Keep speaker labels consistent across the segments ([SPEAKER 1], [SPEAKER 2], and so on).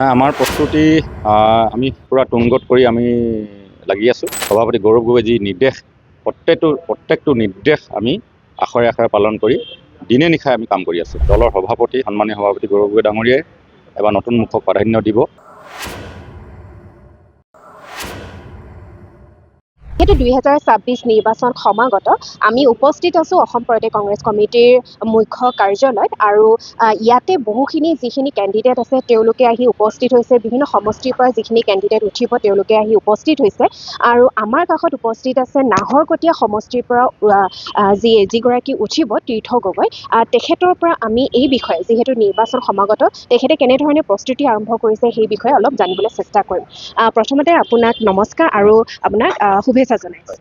[SPEAKER 1] আমাৰ প্ৰস্তুতি আমি পুৰা তুংগত কৰি আমি লাগি আছোঁ। সভাপতি গৌৰৱ গগৈৰ যি নিৰ্দেশ, প্ৰত্যেকটো নিৰ্দেশ আমি আখৰে আখৰে পালন কৰি দিনে নিশাই আমি কাম কৰি আছোঁ। দলৰ সভাপতি সন্মানীয় সভাপতি গৌৰৱ গগৈ ডাঙৰীয়াই এবাৰ নতুন মুখক প্ৰাধান্য দিব।
[SPEAKER 2] যেহেতু 2026 নিৰ্বাচন সমাগত আমি উপস্থিত আছোঁ অসম প্ৰদেশ কংগ্ৰেছ কমিটিৰ মুখ্য কাৰ্যালয়ত আৰু ইয়াতে বহুখিনি যিখিনি কেণ্ডিডেট আছে তেওঁলোকে আহি উপস্থিত হৈছে। বিভিন্ন সমষ্টিৰ পৰা যিখিনি কেণ্ডিডেট উঠিব তেওঁলোকে আহি উপস্থিত হৈছে আৰু আমাৰ কাষত উপস্থিত আছে নাহৰকটীয়া সমষ্টিৰ পৰা যিগৰাকী উঠিব তীৰ্থ গগৈ। তেখেতৰ পৰা আমি এই বিষয়ে যিহেতু নিৰ্বাচন সমাগত তেখেতে কেনেধৰণে প্ৰস্তুতি আৰম্ভ কৰিছে সেই বিষয়ে অলপ জানিবলৈ চেষ্টা কৰিম। প্ৰথমতে আপোনাক নমস্কাৰ আৰু আপোনাক শুভেচ্ছা জনাইছোঁ।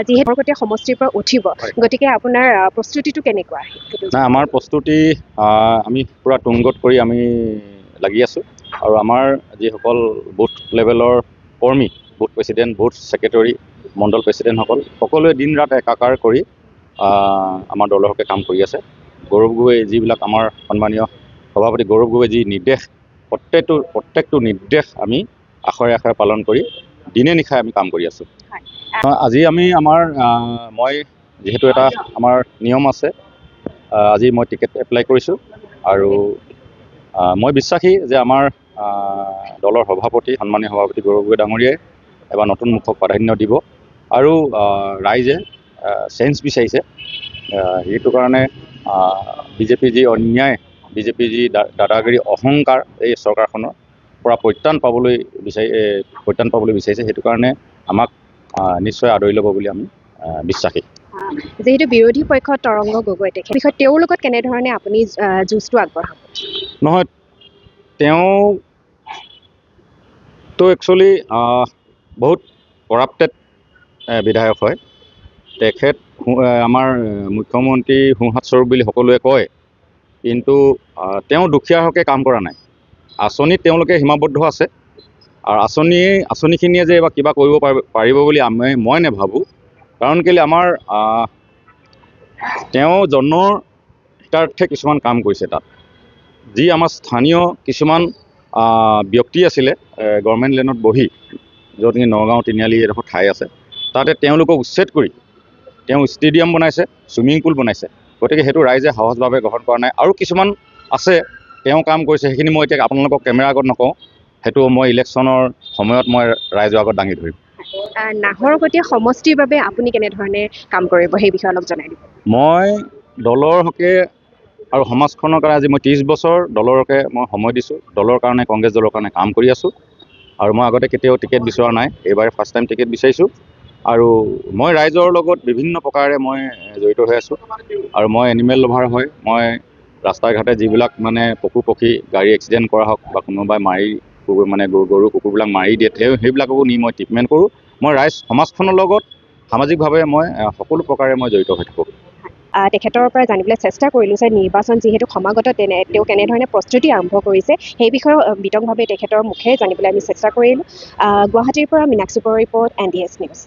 [SPEAKER 2] যিহেতু নাহৰকটীয়া সমষ্টিৰ পৰা উঠিব, গতিকে আপোনাৰ প্ৰস্তুতিটো কেনেকুৱা?
[SPEAKER 1] আমাৰ প্ৰস্তুতি আমি পুৰা তুংগত কৰি আমি লাগি আছোঁ আৰু আমাৰ যিসকল বুথ লেভেলৰ কৰ্মী, বুথ প্ৰেচিডেণ্ট, বুথ ছেক্ৰেটৰী, মণ্ডল প্ৰেচিডেণ্টসকল সকলোৱে দিন ৰাত একাকাৰ কৰি আমাৰ দলৰ হকে কাম কৰি আছে। গৌৰৱ গগৈ যিবিলাক আমাৰ সন্মানীয় সভাপতি গৌৰৱ গগৈৰ যি নিৰ্দেশ, প্ৰত্যেকটো নিৰ্দেশ আমি আখৰে আখৰে পালন কৰি দিনে নিশাই আমি কাম কৰি আছোঁ। আজি মই যিহেতু এটা আমাৰ নিয়ম আছে, আজি মই টিকেট এপ্লাই কৰিছোঁ আৰু মই বিশ্বাসী যে আমাৰ দলৰ সভাপতি সন্মানীয় সভাপতি গৌৰৱ গগৈ ডাঙৰীয়াই এবাৰ নতুন মুখক প্ৰাধান্য দিব আৰু ৰাইজে চেঞ্জ বিচাৰিছে। সেইটো কাৰণে বিজেপিৰ যি অন্যায়, বিজেপিৰ যি দাদাগিৰি অহংকাৰ এই চৰকাৰখনৰ পৰা পৰিত্ৰাণ পাবলৈ বিচাৰিছে। সেইটো কাৰণে আমাক নিশ্চয় আদৰি ল'ব বুলি আমি বিশ্বাসী।
[SPEAKER 2] যিহেতু বিৰোধী পক্ষত তৰংগ গগৈ তেখেত বিষয়ে তেওঁৰ লগত কেনেধৰণে আপুনি যুঁজটো আগবঢ়াব?
[SPEAKER 1] নহয়, তেওঁতো একচুৱেলি বহুত কৰাপ্টেড বিধায়ক হয়। তেখেত আমাৰ মুখ্যমন্ত্ৰী সোঁহাত স্বৰূপ বুলি সকলোৱে কয়, কিন্তু তেওঁ দুখীয়াৰ হকে কাম কৰা নাই। আঁচনিত তেওঁলোকে সীমাবদ্ধ আছে আৰু আঁচনিখিনিয়ে যে এইবাৰ কিবা কৰিব পাৰিব বুলি মই নাভাবোঁ। কাৰণ কেলৈ আমাৰ তেওঁ জনৰ হিতাৰ্থে কিছুমান কাম কৰিছে তাত। যি আমাৰ স্থানীয় কিছুমান ব্যক্তি আছিলে গভৰ্ণমেণ্ট লেণ্ডত বহি, য'ত নেকি নগাঁও তিনিআলি এডোখৰ ঠাই আছে, তাতে তেওঁলোকক উচ্ছেদ কৰি তেওঁ ষ্টেডিয়াম বনাইছে, ছুইমিং পুল বনাইছে। গতিকে সেইটো ৰাইজে সহজভাৱে গ্ৰহণ কৰা নাই। আৰু কিছুমান আছে তেওঁ কাম কৰিছে, সেইখিনি মই এতিয়া আপোনালোকক কেমেৰাৰ আগত নকওঁ, সেইটো মই ইলেকশ্যনৰ সময়ত মই ৰাইজৰ আগত দাঙি ধৰিম।
[SPEAKER 2] নাহৰকটীয়া সমষ্টিৰ বাবে আপুনি কেনেধৰণে কাম কৰিব সেই বিষয়ে অলপ জনাই দিব।
[SPEAKER 1] মই দলৰ হকে আৰু সমাজখনৰ কাৰণে আজি মই 30 বছৰ দলৰ হকে মই সময় দিছোঁ। দলৰ কাৰণে, কংগ্ৰেছ দলৰ কাৰণে কাম কৰি আছোঁ আৰু মই আগতে কেতিয়াও টিকেট বিচৰা নাই। এইবাৰে ফাৰ্ষ্ট টাইম টিকেট বিচাৰিছোঁ আৰু মই ৰাইজৰ লগত বিভিন্ন প্ৰকাৰে মই জড়িত হৈ আছোঁ আৰু মই এনিমেল লভাৰ হয়। মই ৰাস্তাই ঘাটে যিবিলাক পশু পক্ষী গাড়ী এক্সিডেণ্ট কৰা হওক বা কোনোবাই গৰু কুকুৰবিলাক মাৰি দিয়ে, সেইবিলাককো নি মই ট্ৰিটমেণ্ট কৰোঁ। মই সমাজখনৰ লগত সামাজিকভাৱে মই সকলো প্ৰকাৰে মই জড়িত হৈ থাকোঁ।
[SPEAKER 2] তেখেতৰ পৰা জানিবলৈ চেষ্টা কৰিলোঁ যে নিৰ্বাচন যিহেতু সমাগত তেওঁ কেনেধৰণে প্ৰস্তুতি আৰম্ভ কৰিছে সেই বিষয়ে বিতংভাৱে তেখেতৰ মুখেৰে জানিবলৈ আমি চেষ্টা কৰিলোঁ। গুৱাহাটীৰ পৰা মীনাক্ষী বড়োৰ ৰিপৰ্ট, NDS নিউজ।